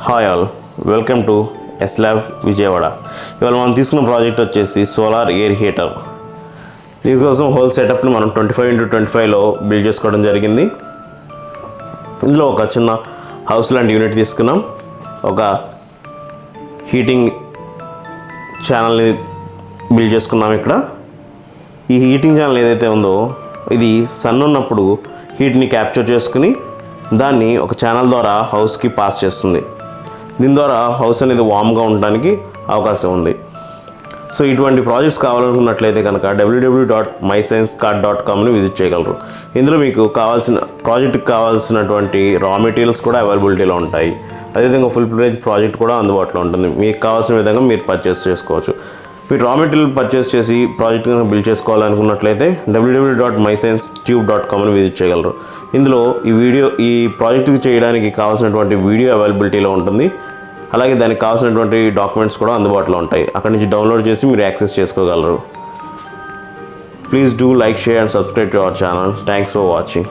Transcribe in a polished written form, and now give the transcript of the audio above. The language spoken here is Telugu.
Hi all, welcome to ఎస్లాబ్ Vijayawada. ఇవాళ మనం తీసుకున్న ప్రాజెక్ట్ వచ్చేసి సోలార్ ఎయిర్ హీటర్. దీనికోసం హోల్ సెటప్ని మనం 25x25లో బిల్డ్ చేసుకోవడం జరిగింది. ఇందులో ఒక చిన్న హౌస్ లాంటి యూనిట్ తీసుకున్నాం. ఒక హీటింగ్ ఛానల్ని బిల్డ్ చేసుకున్నాం. ఇక్కడ ఈ హీటింగ్ ఛానల్ ఏదైతే ఉందో ఇది సన్ ఉన్నప్పుడు హీట్ని క్యాప్చర్ చేసుకుని దాన్ని ఒక ఛానల్ ద్వారా హౌస్కి పాస్ చేస్తుంది. దీని ద్వారా హౌస్ అనేది వామ్గా ఉండడానికి అవకాశం ఉంది. సో ఇటువంటి ప్రాజెక్ట్స్ కావాలనుకున్నట్లయితే కనుక www.mysciencecart.comని విజిట్ చేయగలరు. ఇందులో మీకు ప్రాజెక్ట్కి కావాల్సినటువంటి రా మెటీరియల్స్ కూడా అవైలబిలిటీలో ఉంటాయి. అదేవిధంగా ఫుల్ ప్లేజ్ ప్రాజెక్ట్ కూడా అందుబాటులో ఉంటుంది. మీకు కావాల్సిన విధంగా మీరు పర్చేస్ చేసుకోవచ్చు. మీరు రా మెటీరియల్ పర్చేస్ చేసి ప్రాజెక్ట్ కనుక బిల్డ్ చేసుకోవాలనుకున్నట్లయితే www.mysciencetube.comని విజిట్ చేయగలరు. ఇందులో ఈ ప్రాజెక్ట్కి చేయడానికి కావాల్సినటువంటి వీడియో అవైలబిలిటీలో ఉంటుంది. అలాగే దానికి కావాల్సినటువంటి డాక్యుమెంట్స్ కూడా అందుబాటులో ఉంటాయి. అక్కడి నుంచి డౌన్లోడ్ చేసి మీరు యాక్సెస్ చేసుకోగలరు. Please do like, share and subscribe to our channel. Thanks for watching.